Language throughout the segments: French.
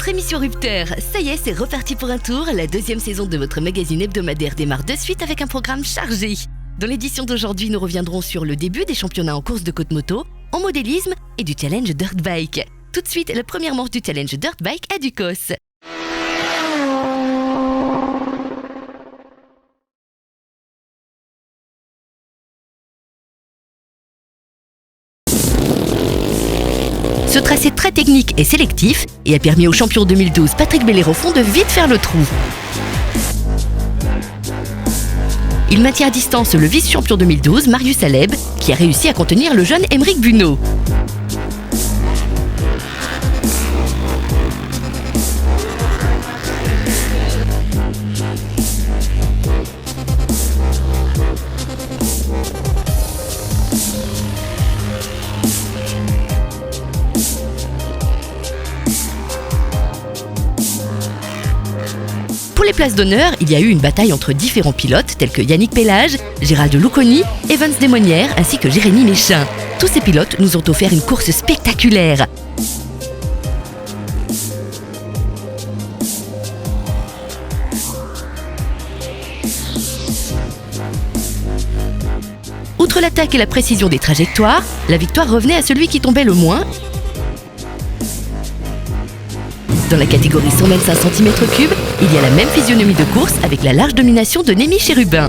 votre émission Rupteur. Ça y est, c'est reparti pour un tour. La deuxième saison de votre magazine hebdomadaire démarre de suite avec un programme chargé. Dans l'édition d'aujourd'hui, nous reviendrons sur le début des championnats en course de côte moto, en modélisme et du challenge Dirt Bike. Tout de suite, la première manche du challenge Dirt Bike à Ducos. Ce tracé très technique et sélectif et a permis au champion 2012 Patrick Bellérophon de vite faire le trou. Il maintient à distance le vice-champion 2012 Marius Aleb qui a réussi à contenir le jeune Émeric Bunot. Pour les places d'honneur, il y a eu une bataille entre différents pilotes tels que Yannick Pellage, Gérald Luconi, Evans Desmonnières ainsi que Jérémy Méchin. Tous ces pilotes nous ont offert une course spectaculaire. Outre l'attaque et la précision des trajectoires, la victoire revenait à celui qui tombait le moins. Dans la catégorie 125 cm3, il y a la même physionomie de course avec la large domination de Némi Chérubin.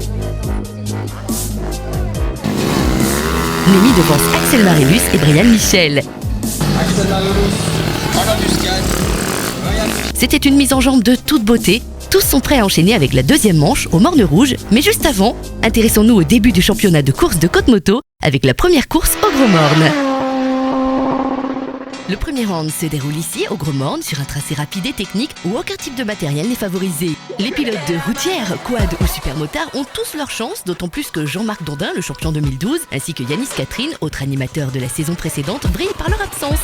Némi devance Axel Marilus et Brian Michel. C'était une mise en jambe de toute beauté. Tous sont prêts à enchaîner avec la deuxième manche au Morne Rouge. Mais juste avant, intéressons-nous au début du championnat de course de côte moto avec la première course au Gros Morne. Le premier round se déroule ici, au Gros Morne, sur un tracé rapide et technique où aucun type de matériel n'est favorisé. Les pilotes de routière, quad ou supermotard ont tous leur chance, d'autant plus que Jean-Marc Dandin, le champion 2012, ainsi que Yanis Catherine, autre animateur de la saison précédente, brillent par leur absence.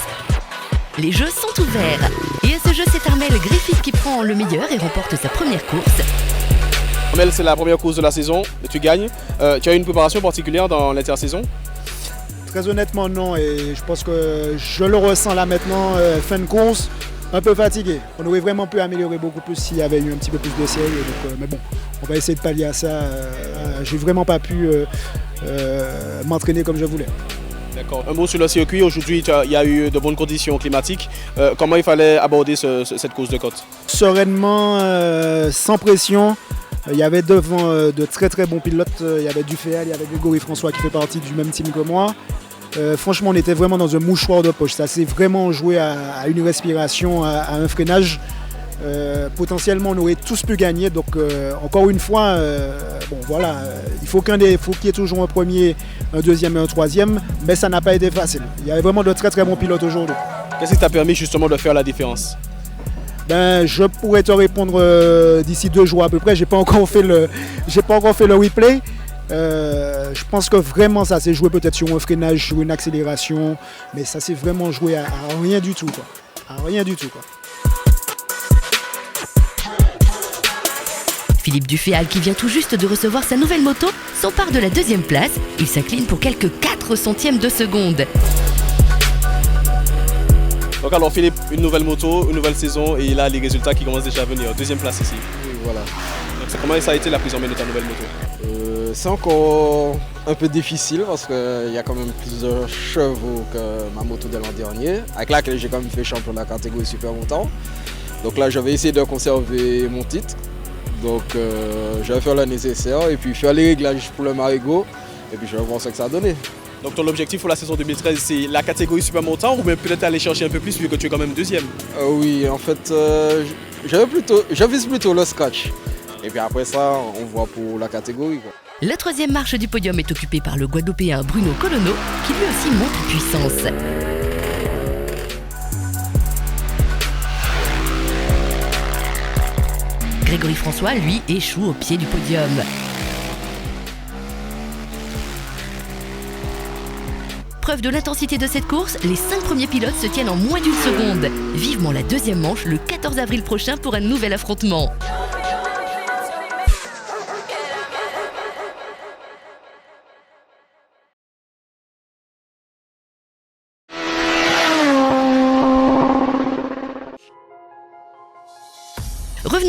Les jeux sont ouverts. Et à ce jeu, c'est Armel Griffith qui prend le meilleur et remporte sa première course. Armel, c'est la première course de la saison, tu gagnes. Tu as une préparation particulière dans l'intersaison ? Très honnêtement, non, et je pense que je le ressens là maintenant, fin de course, un peu fatigué. On aurait vraiment pu améliorer beaucoup plus s'il y avait eu un petit peu plus d'essais, mais bon, on va essayer de pallier à ça. J'ai vraiment pas pu m'entraîner comme je voulais. D'accord. Un mot sur le circuit, aujourd'hui il y a eu de bonnes conditions climatiques. Comment il fallait aborder cette course de côte ? Sereinement, sans pression. Il y avait devant de très très bons pilotes, il y avait Duféal, il y avait Grégory François qui fait partie du même team que moi. Franchement, on était vraiment dans un mouchoir de poche. Ça s'est vraiment joué à une respiration, à un freinage. Potentiellement, on aurait tous pu gagner. Donc, encore une fois, il faut qu'il y ait toujours un premier, un deuxième et un troisième. Mais ça n'a pas été facile. Il y avait vraiment de très très bons pilotes aujourd'hui. Qu'est-ce qui t'a permis justement de faire la différence ? Je pourrais te répondre d'ici 2 jours à peu près. J'ai pas encore fait le replay. Je pense que vraiment ça s'est joué peut-être sur un freinage, sur une accélération, mais ça s'est vraiment joué à rien du tout, quoi. À rien du tout, quoi. Philippe Duféal, qui vient tout juste de recevoir sa nouvelle moto, s'empare de la deuxième place. Il s'incline pour quelques 4 centièmes de seconde. Donc alors Philippe, une nouvelle moto, une nouvelle saison et là les résultats qui commencent déjà à venir. Deuxième place ici. Oui, voilà. Donc, comment ça a été la prise en main de ta nouvelle moto ? C'est encore un peu difficile parce qu'il y a quand même plus de chevaux que ma moto de l'an dernier, avec laquelle j'ai quand même fait champion de la catégorie super montant. Donc là je vais essayer de conserver mon titre. Donc je vais faire le nécessaire et puis faire les réglages pour le Marigot et puis je vais voir ce que ça a donné. Donc ton objectif pour la saison 2013, c'est la catégorie super montant ou même peut-être aller chercher un peu plus vu que tu es quand même deuxième ? Oui, en fait, je vise plutôt le scratch. Et puis après ça, on voit pour la catégorie, quoi. La troisième marche du podium est occupée par le Guadeloupéen Bruno Colonneau, qui lui aussi monte en puissance. Grégory François, lui, échoue au pied du podium. Preuve de l'intensité de cette course, les 5 premiers pilotes se tiennent en moins d'1 seconde. Vivement la deuxième manche le 14 avril prochain pour un nouvel affrontement.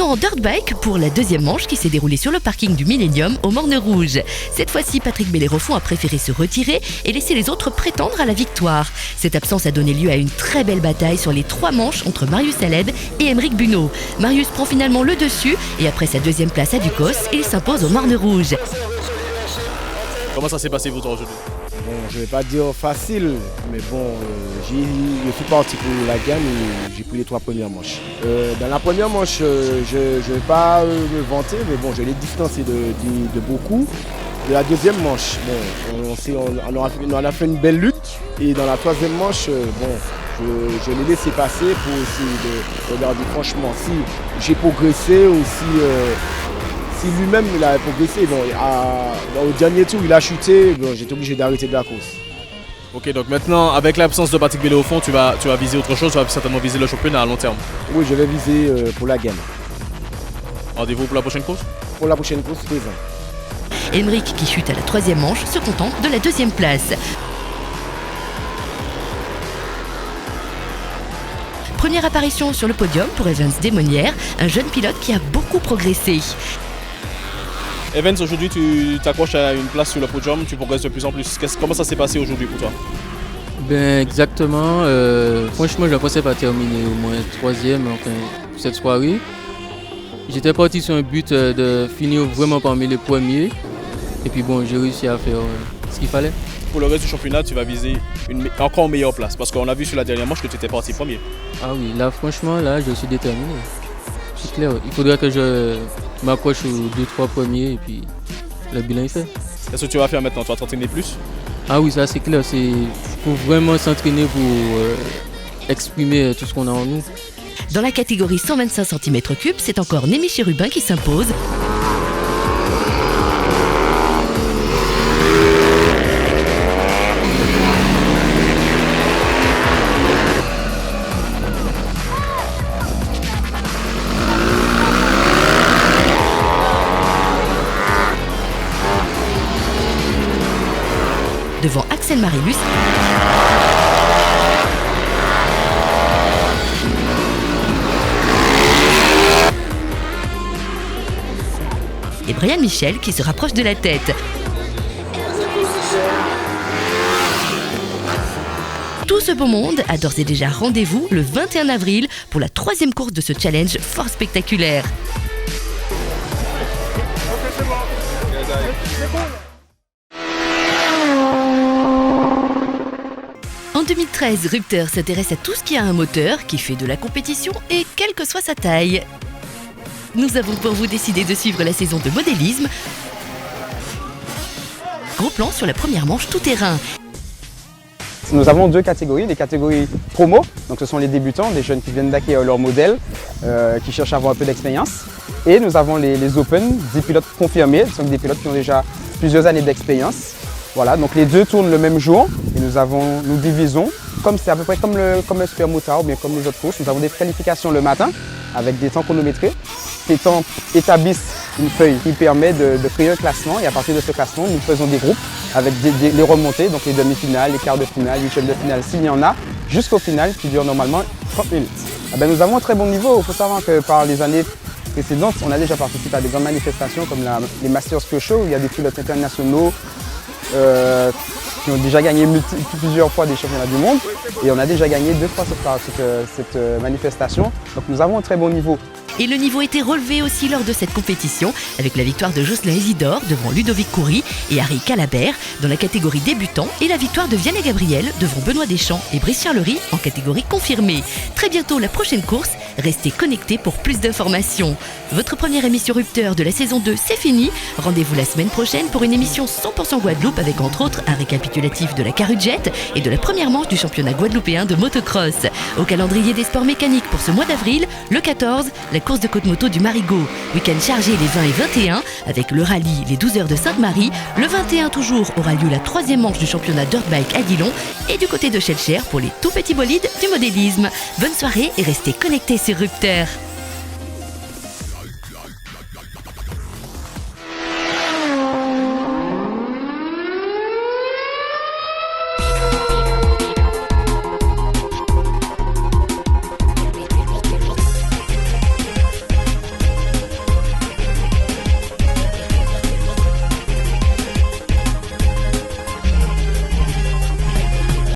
Retournons en dirt bike pour la deuxième manche qui s'est déroulée sur le parking du Millennium au Morne Rouge. Cette fois-ci, Patrick Bellérophon a préféré se retirer et laisser les autres prétendre à la victoire. Cette absence a donné lieu à une très belle bataille sur les 3 manches entre Marius Aleb et Aymeric Bunot. Marius prend finalement le dessus et après sa deuxième place à Ducos, il s'impose au Morne Rouge. Comment ça s'est passé pour toi aujourd'hui? Bon, je ne vais pas dire facile, mais bon, je suis parti pour la gamme et j'ai pris les 3 premières manches. Dans la première manche, je ne vais pas me vanter, mais bon, je l'ai distancé de beaucoup. De la deuxième manche, bon, on a fait une belle lutte. Et dans la troisième manche, bon, je l'ai laissé passer pour essayer de regarder franchement si j'ai progressé ou si lui-même il a progressé. Bon, au dernier tour, il a chuté, bon, j'étais obligé d'arrêter de la course. Ok, donc maintenant, avec l'absence de Patrick Bellérophon, tu vas viser autre chose, tu vas certainement viser le championnat à long terme. Oui, je vais viser pour la gamme. Rendez-vous pour la prochaine course? Pour la prochaine course, présent. Aymeric, qui chute à la 3e manche, se contente de la 2e place. Première apparition sur le podium pour Evans Desmonnières, un jeune pilote qui a beaucoup progressé. Evans, aujourd'hui tu t'accroches à une place sur le podium, tu progresses de plus en plus. Comment ça s'est passé aujourd'hui pour toi? Ben exactement, franchement je pensais pas terminer au moins 3e enfin, cette soirée. J'étais parti sur un but de finir vraiment parmi les premiers. Et puis bon, j'ai réussi à faire ce qu'il fallait. Pour le reste du championnat, tu vas viser une encore meilleure place parce qu'on a vu sur la dernière manche que tu étais parti premier. Ah oui, là franchement, là je suis déterminé. C'est clair, il faudra que je m'accroche aux 2-3 premiers et puis le bilan est fait. Qu'est-ce que tu vas faire maintenant? Tu vas t'entraîner plus? Ah oui, ça c'est clair, il faut vraiment s'entraîner pour exprimer tout ce qu'on a en nous. Dans la catégorie 125 cm3, c'est encore Némi Chérubin qui s'impose. Devant Axel Marilus et Brian Michel qui se rapproche de la tête. Tout ce beau monde a d'ores et déjà rendez-vous le 21 avril pour la 3e course de ce challenge fort spectaculaire. En 2013, Rupter s'intéresse à tout ce qui a un moteur, qui fait de la compétition et quelle que soit sa taille. Nous avons pour vous décidé de suivre la saison de modélisme. Gros plan sur la première manche tout-terrain. Nous avons 2 catégories, les catégories promo, donc ce sont les débutants, des jeunes qui viennent d'acquérir leur modèle, qui cherchent à avoir un peu d'expérience. Et nous avons les open, des pilotes confirmés, ce sont des pilotes qui ont déjà plusieurs années d'expérience. Voilà, donc les 2 tournent le même jour et nous divisons, comme c'est à peu près comme un super motard ou bien comme les autres courses. Nous avons des qualifications le matin avec des temps chronométrés. Ces temps établissent une feuille qui permet de créer un classement et à partir de ce classement, nous faisons des groupes avec les remontées, donc les demi-finales, les quarts de finale, 8e de finale s'il y en a, jusqu'au final qui dure normalement 30 minutes. Nous avons un très bon niveau. Il faut savoir que par les années précédentes, on a déjà participé à des grandes manifestations comme les Masters Pure Show où il y a des pilotes internationaux qui ont déjà gagné plusieurs fois des championnats du monde et on a déjà gagné 2 fois cette manifestation. Donc nous avons un très bon niveau. Et le niveau était relevé aussi lors de cette compétition avec la victoire de Jocelyn Isidore devant Ludovic Coury et Harry Calabert dans la catégorie débutant et la victoire de Vianney Gabriel devant Benoît Deschamps et Brice Charlery en catégorie confirmée. Très bientôt la prochaine course, restez connectés pour plus d'informations. Votre première émission Rupter de la saison 2 c'est fini. Rendez-vous la semaine prochaine pour une émission 100% Guadeloupe avec entre autres un récapitulatif de la Carujet et de la première manche du championnat guadeloupéen de motocross. Au calendrier des sports mécaniques pour ce mois d'avril, le 14, la course de côte moto du Marigot. Week-end chargé les 20 et 21 avec le rallye les 12 heures de Sainte-Marie. Le 21 toujours aura lieu la 3e manche du championnat dirt bike à Dillon et du côté de Schellcher pour les tout petits bolides du modélisme. Bonne soirée et restez connectés sur Rupter.